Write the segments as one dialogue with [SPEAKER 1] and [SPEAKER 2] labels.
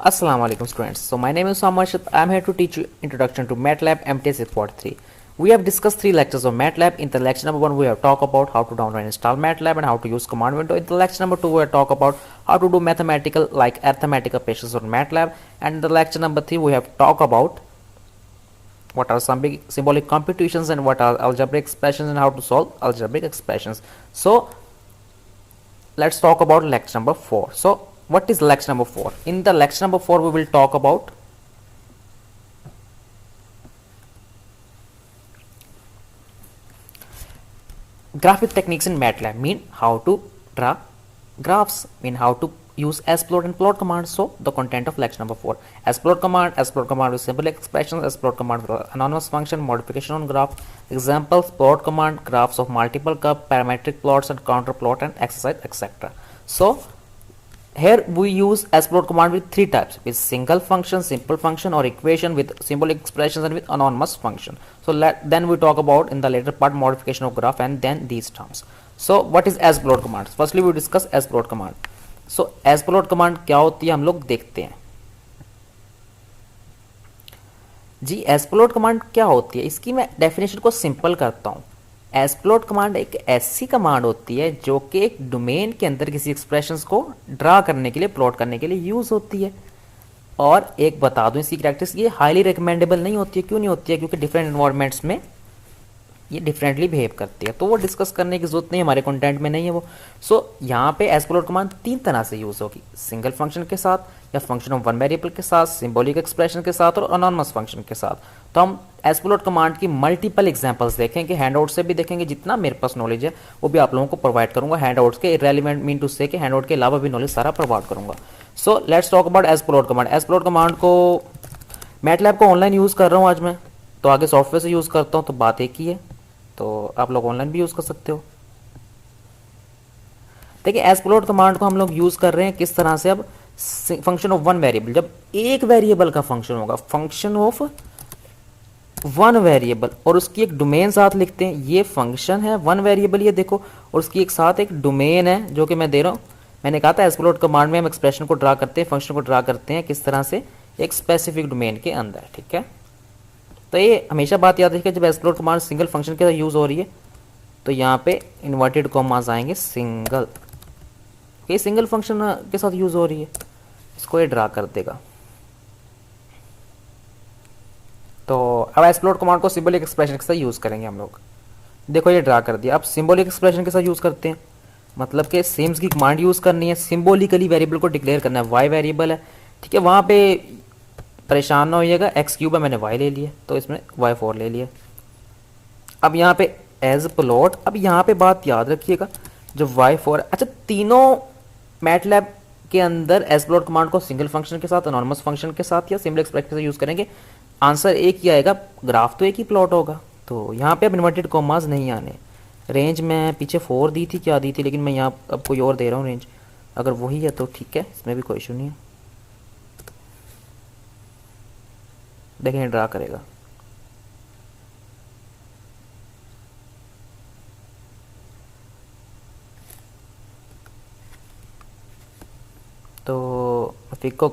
[SPEAKER 1] Assalamu alaikum students. So my name is Samarshit. I am here to teach you introduction to MATLAB MTS Report 3. We have discussed 3 lectures of MATLAB. In the lecture number 1 we have talked about how to download and install MATLAB and how to use command window. In the lecture number 2 we have talked about how to do mathematical like arithmetic operations on MATLAB, and in the lecture number 3 we have talked about what are some big symbolic computations and what are algebraic expressions and how to solve algebraic expressions. So let's talk about lecture number 4. So what is lecture number 4? In the lecture number 4 we will talk about graphic techniques in MATLAB, mean how to draw graphs, mean how to use splot and plot commands. So the content of lecture number 4: splot command with simple expressions, splot command with anonymous function, modification on graph, examples, plot command, graphs of multiple curve, parametric plots and counter plot, and exercise, etc. So here we use splot command with 3 types: with single function, simple function, or equation, with symbolic expressions, and with anonymous function. So then we talk about in the later part modification of graph and then these terms. So what is splot command? Firstly we discuss splot command. So splot command क्या होती है हम लोग देखते हैं जी। splot command क्या होती है, इसकी मैं डेफिनेशन को सिंपल करता हूँ। splot कमांड एक ऐसी कमांड होती है जो कि एक डोमेन के अंदर किसी एक्सप्रेशंस को ड्रा करने के लिए, प्लॉट करने के लिए यूज होती है। और एक बता दूं इसकी कैरेक्टरिस्टिक, ये हाईली रिकमेंडेबल नहीं होती है। क्यों नहीं होती है? क्योंकि डिफरेंट एनवायरमेंट्स में ये डिफरेंटली बिहेव करती है, तो वो डिस्कस करने की जरूरत नहीं, हमारे कंटेंट में नहीं है वो। सो यहाँ पे splot कमांड 3 तरह से यूज होगी: सिंगल फंक्शन के साथ, या फंक्शन ऑफ वन वेरिएबल के साथ, सिंबॉलिक एक्सप्रेशन के साथ, और अनोनिमस फंक्शन के साथ। तो हम splot कमांड की मल्टीपल एग्जांपल्स देखेंगे, हैंडआउट से भी देखेंगे, जितना मेरे पास नॉलेज है वो भी आप लोगों को प्रोवाइड करूंगा हैंडआउट्स के। इररेलेवेंट मीन टू से कि हैंडआउट के अलावा भी नॉलेज सारा प्रोवाइड करूंगा। So let's talk about splot command. splot command को मैटलैब को ऑनलाइन यूज़ कर रहा हूँ आज मैं, तो आगे सॉफ्टवेयर से यूज़ करता हूँ, तो बात एक ही है। तो आप लोग ऑनलाइन भी यूज़ कर सकते हो। देखिए splot कमांड को हम लोग यूज़ कर रहे हैं किस तरह से। अब फंक्शन ऑफ वन वेरिएबल, जब एक वेरिएबल का फंक्शन होगा, फंक्शन ऑफ वन वेरिएबल, और उसकी एक डोमेन साथ लिखते हैं। ये फंक्शन है वन वेरिएबल, ये देखो, और उसकी एक साथ एक डोमेन है जो कि मैं दे रहा हूँ। मैंने कहा था splot कमांड में हम एक्सप्रेशन को ड्रा करते हैं, फंक्शन को ड्रा करते हैं किस तरह से, एक स्पेसिफिक डोमेन के अंदर। ठीक है, तो ये हमेशा बात याद रखिए, जब splot कमांड सिंगल फंक्शन के साथ यूज़ हो रही है तो यहाँ पे इन्वर्टेड कॉमास आएंगे सिंगल, ये सिंगल फंक्शन के साथ यूज़ हो रही है, इसको ये ड्रा कर देगा। तो अब splot कमांड को सिंबॉलिक एक्सप्रेशन के साथ यूज़ करेंगे हम लोग। देखो ये ड्रा कर दिया। अब सिंबॉलिक एक्सप्रेशन के साथ यूज़ करते हैं, मतलब कि सिम्स की कमांड यूज़ करनी है, सिंबॉलिकली वेरिएबल को डिक्लेयर करना है। वाई वेरिएबल है, ठीक है, वहाँ पे परेशान ना होइएगा, x³ है, मैंने y ले लिया, तो इसमें y4 ले लिया। अब यहाँ पे एज प्लॉट, अब यहाँ पे बात याद रखिएगा, जो y4 है, अच्छा तीनों मैटलैब के अंदर splot कमांड को सिंगल फंक्शन के साथ, अनोनिमस फंक्शन के साथ या सिंबल एक्सप्रेशन के साथ यूज़ करेंगे, आंसर एक ही आएगा, ग्राफ तो एक ही प्लॉट होगा। तो यहाँ पे अब इन्वर्टेड कॉमास नहीं आने। रेंज में पीछे 4 दी थी, क्या दी थी, लेकिन मैं यहाँ अब कोई और दे रहा हूँ रेंज, अगर वही है तो ठीक है, इसमें भी कोई इशू नहीं है। देखें ड्रा करेगा, तो फिक को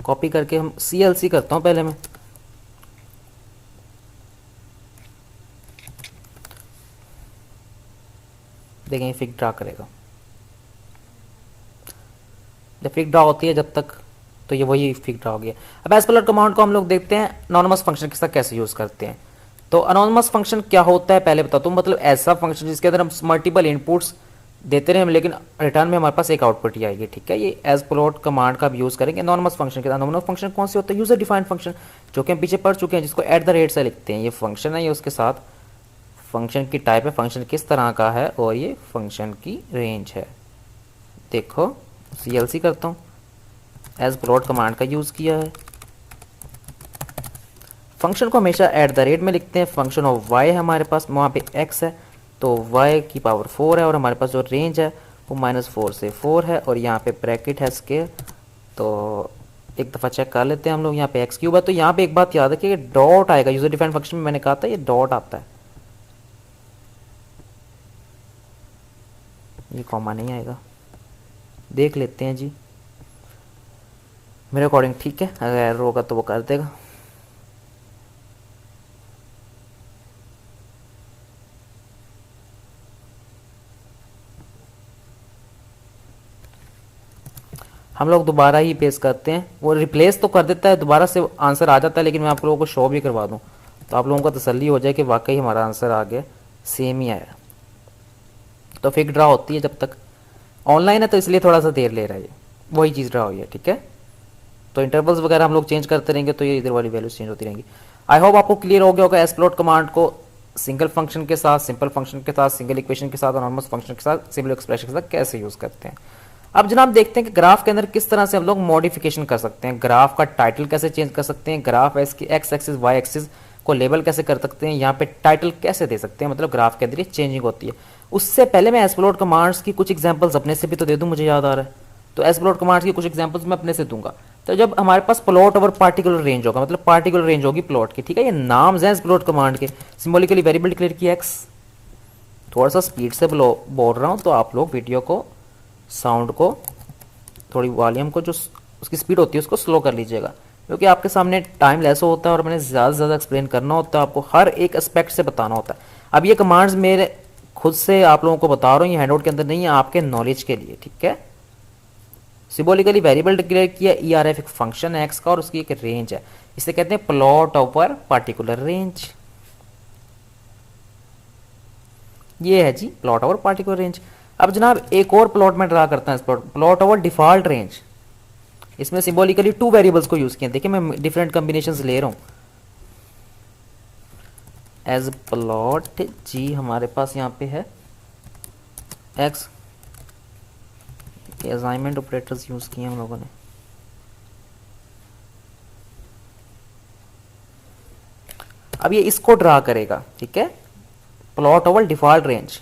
[SPEAKER 1] कॉपी करके हम CLC करता हूँ पहले मैं। देखें फिक ड्रा करेगा, जब फिक ड्रा होती है जब तक, तो ये वही फिक ड्रा हो गया। अब splot कमांड को हम लोग देखते हैं अनोनिमस फंक्शन के साथ कैसे यूज़ करते हैं। तो अनोनिमस फंक्शन क्या होता है पहले बताता हूँ, मतलब ऐसा फंक्शन जिसके अंदर हम मल्टीपल इनपुट्स देते रहे, लेकिन रिटर्न में हमारे पास एक आउटपुट ही आएगी। ठीक है, ये splot कमांड का भी यूज़ करेंगे अनोनिमस फंक्शन के साथ। अनोनिमस फंक्शन कौन से होता है? यूजर डिफाइंड फंक्शन, जो कि हम पीछे पढ़ चुके हैं, जिसको @ से लिखते हैं। ये फंक्शन है, ये उसके साथ फंक्शन की टाइप है, फंक्शन किस तरह का है, और ये फंक्शन की रेंज है। देखो CLC करता हूँ, splot कमांड का यूज़ किया है। फंक्शन को हमेशा @ में लिखते हैं। फंक्शन ऑफ y है हमारे पास, वहाँ पे x है, तो y⁴ है, और हमारे पास जो रेंज है वो -4 से 4 है, और यहाँ पे ब्रैकेट है स्केयर। तो एक दफ़ा चेक कर लेते हैं हम लोग, यहाँ पे x³ है। तो यहाँ पे एक बात याद रखिए, डॉट आएगा यूजर डिफाइंड फंक्शन में, मैंने कहा था ये डॉट आता है। ये कॉमा नहीं आएगा, देख लेते हैं जी। मेरे अकॉर्डिंग ठीक है, अगर एरर होगा तो वो कर देगा। हम लोग दोबारा ही पेस्ट करते हैं, वो रिप्लेस तो कर देता है, दोबारा से आंसर आ जाता है, लेकिन मैं आप लोगों को शो भी करवा दूं तो आप लोगों को तसल्ली हो जाए कि वाकई हमारा आंसर आ गया, सेम ही आया। तो फिक ड्रा होती है, जब तक ऑनलाइन है तो इसलिए थोड़ा सा देर ले रहा है, ये वही चीज़ ड्रा हुई है, ठीक है। तो इंटरवल्स वगैरह हम लोग चेंज करते रहेंगे तो ये इधर वाली वैल्यूज चेंज होती रहेंगी। आई होप आपको क्लियर हो गया होगा एसप्लॉट कमांड को सिंगल फंक्शन के साथ, सिंपल फंक्शन के साथ, सिंगल इक्वेशन के साथ और नॉर्मल फंक्शन के साथ, सिंपल एक्सप्रेशन के साथ कैसे यूज़ करते हैं। अब जनाब देखते हैं कि ग्राफ के अंदर किस तरह से हम लोग मॉडिफिकेशन कर सकते हैं, ग्राफ का टाइटल कैसे चेंज कर सकते हैं, graph X axis Y axis को लेबल कैसे कर सकते हैं, यहाँ पे टाइटल कैसे दे सकते हैं, मतलब ग्राफ के अंदर ये चेंजिंग होती है। उससे पहले मैं एसप्लॉट कमांड्स की कुछ एग्जांपल्स अपने से भी तो दे दूं, मुझे याद आ रहा है। तो एसप्लॉट कमांड्स की कुछ एग्जांपल्स मैं अपने से दूंगा। तो जब हमारे पास प्लॉट ओवर पार्टिकुलर रेंज होगा, मतलब पार्टिकुलर रेंज होगी प्लॉट की, ठीक है, ये नाम्स हैं एसप्लॉट कमांड के। सिंबॉलिकली वेरिएबल डिक्लेयर की एक्स, थोड़ा सा स्पीड से बोल रहा हूँ तो आप लोग वीडियो को, साउंड को, थोड़ी वॉल्यूम को, जो उसकी स्पीड होती है उसको स्लो कर लीजिएगा, क्योंकि आपके सामने टाइम लेस होता है और मैंने ज़्यादा से ज़्यादा एक्सप्लेन करना होता है, आपको हर एक एस्पेक्ट से बताना होता है। अब ये कमांड्स मेरे खुद से आप लोगों को बता रहा हूँ, ये हैंडआउट के अंदर नहीं है, आपके नॉलेज के लिए, ठीक है। सिंबॉलिकली वेरिएबल डिक्लेयर किया, ERF एक फंक्शन है एक्स का और उसकी एक रेंज है, इसे कहते हैं प्लॉट ओवर पार्टिकुलर रेंज। ये है जी प्लॉट ओवर पार्टिकुलर रेंज। अब जनाब एक और प्लॉट में ड्रा करता है, प्लॉट ओवर डिफॉल्ट रेंज। इसमें सिंबॉलिकली 2 वेरिएबल्स को यूज किया, देखिए मैं डिफरेंट कॉम्बिनेशंस ले रहा हूँ। एज प्लॉट जी हमारे पास यहाँ पे है एक्स, असाइनमेंट ऑपरेटर्स यूज किए हम लोगों ने। अब ये इसको ड्रा करेगा, ठीक है, प्लॉट ओवर डिफॉल्ट रेंज,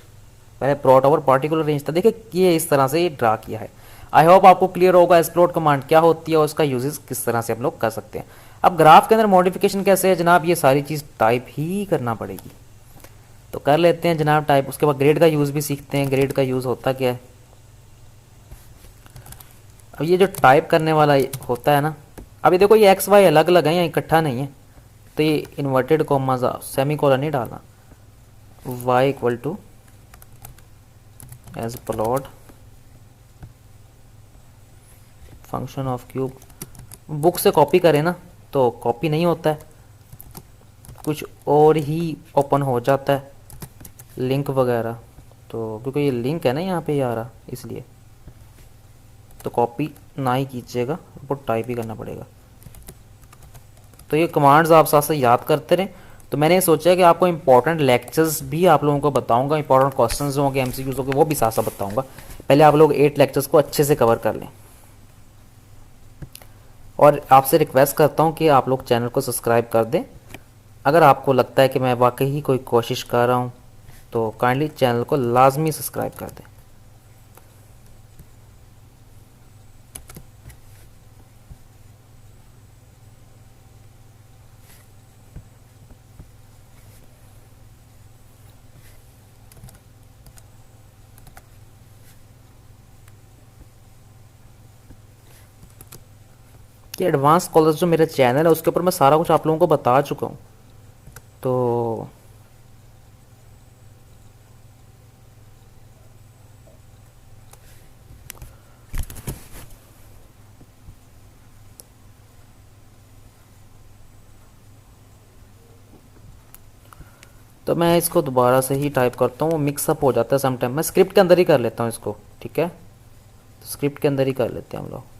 [SPEAKER 1] पहले प्लॉट ओवर पार्टिकुलर रेंज था, देखिए ये इस तरह से ये ड्रा किया है। आई होप आपको क्लियर होगा एसप्लॉट कमांड क्या होती है और उसका यूजेस किस तरह से हम लोग कर सकते हैं। अब ग्राफ के अंदर मॉडिफिकेशन कैसे है जनाब, ये सारी चीज़ टाइप ही करना पड़ेगी, तो कर लेते हैं जनाब टाइप। उसके बाद ग्रेड का यूज़ भी सीखते हैं, ग्रेड का यूज़ होता क्या है। अब ये जो टाइप करने वाला होता है ना, अब ये देखो ये एक्स वाई अलग अलग है, या इकट्ठा नहीं है, तो ये इन्वर्टेड कॉमा सेमी कोलन नहीं डालना, y equal to ezplot function of cube. Book से कॉपी करें ना तो कॉपी नहीं होता है, कुछ और ही ओपन हो जाता है, लिंक वगैरह, तो क्योंकि ये लिंक है ना यहाँ पे आ रहा, इसलिए तो कॉपी ना ही कीजिएगा, आपको टाइप ही करना पड़ेगा। तो ये कमांड्स आप साथ साथ याद करते रहें। तो मैंने सोचा कि आपको इंपॉर्टेंट लेक्चर्स भी आप लोगों को बताऊंगा, इंपॉर्टेंट क्वेश्चंस होंगे, MCQs होंगे, वो भी साथ साथ बताऊंगा। पहले आप लोग 8 लेक्चर्स को अच्छे से कवर कर लें, और आपसे रिक्वेस्ट करता हूं कि आप लोग चैनल को सब्सक्राइब कर दें। अगर आपको लगता है कि मैं वाकई ही कोई कोशिश कर रहा हूं तो काइंडली चैनल को लाजमी सब्सक्राइब कर दें। कि एडवांस कॉलेज जो मेरा चैनल है उसके ऊपर मैं सारा कुछ आप लोगों को बता चुका हूँ, तो मैं इसको दोबारा से ही टाइप करता हूँ, वो मिक्सअप हो जाता है समटाइम। मैं स्क्रिप्ट के अंदर ही कर लेता हूँ इसको, ठीक है, तो स्क्रिप्ट के अंदर ही कर लेते हैं हम लोग।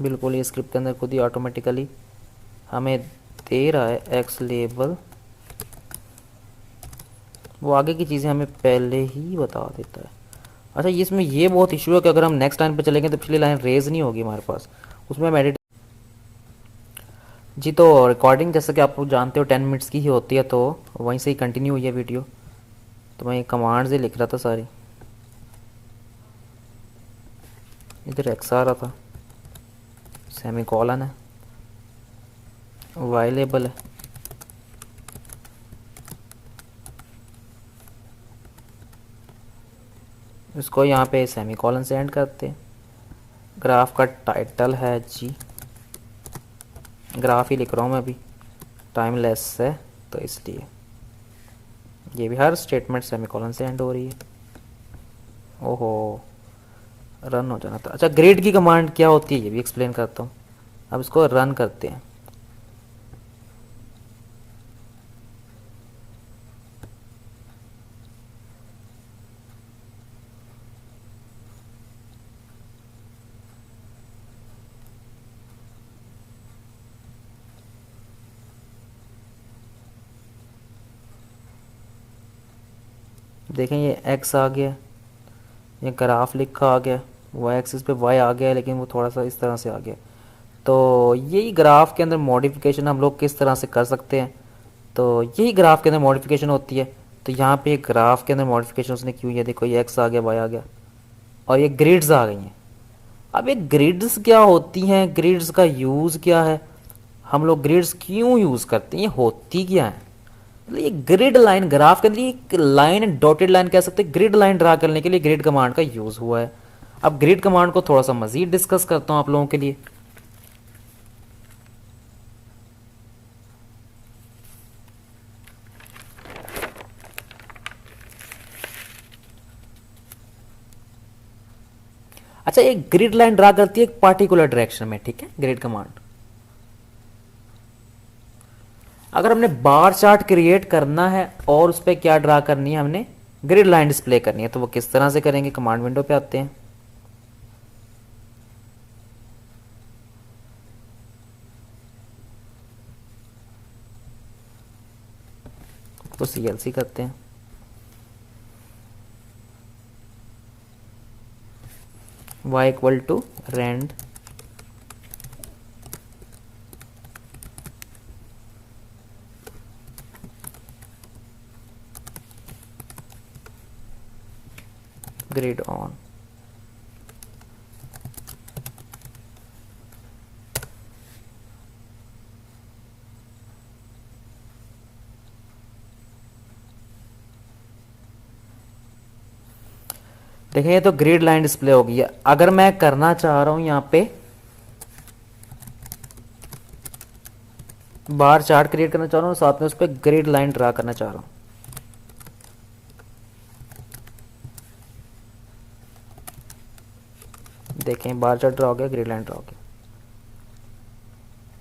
[SPEAKER 1] बिल्कुल ये स्क्रिप्ट के अंदर खुद ही ऑटोमेटिकली हमें दे रहा है एक्स लेबल, वो आगे की चीज़ें हमें पहले ही बता देता है। अच्छा इसमें ये बहुत इशू है कि अगर हम नेक्स्ट लाइन पे चलेंगे तो पिछली लाइन रेज नहीं होगी हमारे पास, उसमें हम एडिट जी तो रिकॉर्डिंग जैसा कि आप जानते हो 10 मिनट्स की ही होती है, तो वहीं से ही कंटिन्यू हुई है वीडियो। तो मैं ये कमांड्स ही लिख रहा था सारी। इधर एक्स आ रहा था, सेमी कॉलन है, वाई लेबल है, इसको यहाँ पे सेमी कॉलन से एंड करते हैं। ग्राफ का टाइटल है जी, ग्राफ ही लिख रहा हूँ मैं अभी, टाइम लेस है तो इसलिए ये भी हर स्टेटमेंट सेमीकोलन से एंड हो रही है। ओहो, रन हो जाना था। अच्छा, ग्रिड की कमांड क्या होती है ये भी एक्सप्लेन करता हूँ। अब इसको रन करते हैं। देखें ये एक्स आ गया, ये ग्राफ लिखा आ गया, वाई एक्सिस पे वाई आ गया, लेकिन वो थोड़ा सा इस तरह से आ गया। तो यही ग्राफ के अंदर मॉडिफिकेशन हम लोग किस तरह से कर सकते हैं, तो यही ग्राफ के अंदर मॉडिफिकेशन होती है। तो यहाँ पे ग्राफ के अंदर मॉडिफिकेशन उसने क्यों, ये देखो ये एक्स आ गया, वाई आ गया, और ये ग्रिड्स आ गई हैं। अब ये ग्रिड्स क्या होती हैं, ग्रिड्स का यूज़ क्या है, हम लोग ग्रिड्स क्यों यूज़ करते हैं, ये होती क्या है। मतलब ये ग्रिड लाइन, ग्राफ के अंदर एक लाइन, डॉटेड लाइन कह सकते हैं, ग्रिड लाइन ड्रा करने के लिए ग्रिड कमांड का यूज़ हुआ है। अब ग्रिड कमांड को थोड़ा सा मज़ीद डिस्कस करता हूँ आप लोगों के लिए। अच्छा, एक ग्रिड लाइन ड्रा करती है एक पार्टिकुलर डायरेक्शन में, ठीक है, ग्रिड कमांड। अगर हमने बार चार्ट क्रिएट करना है और उस पर क्या ड्रा करनी है, हमने ग्रिड लाइन डिस्प्ले करनी है, तो वो किस तरह से करेंगे, कमांड विंडो पे आते हैं। तो CLC करते हैं, y equal to rand grid on. देखिए ये तो ग्रिड लाइन डिस्प्ले हो गई है। अगर मैं करना चाह रहा हूं यहां पे बार चार्ट क्रिएट करना चाह रहा हूं, साथ में उस पर ग्रिड लाइन ड्रा करना चाह रहा हूं, देखें बार चार्ट ड्रा हो गया, ग्रिड लाइन ड्रा हो गया,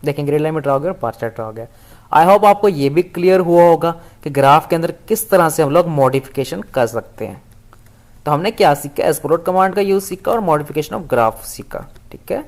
[SPEAKER 1] देखें ग्रिड लाइन में ड्रा हो गया और बार चार्ट ड्रा हो गया। आई होप आपको ये भी क्लियर हुआ होगा कि ग्राफ के अंदर किस तरह से हम लोग मॉडिफिकेशन कर सकते हैं। तो हमने क्या सीखा, एक्सप्लोर कमांड का यूज सीखा और मॉडिफिकेशन ऑफ ग्राफ सीखा, ठीक है।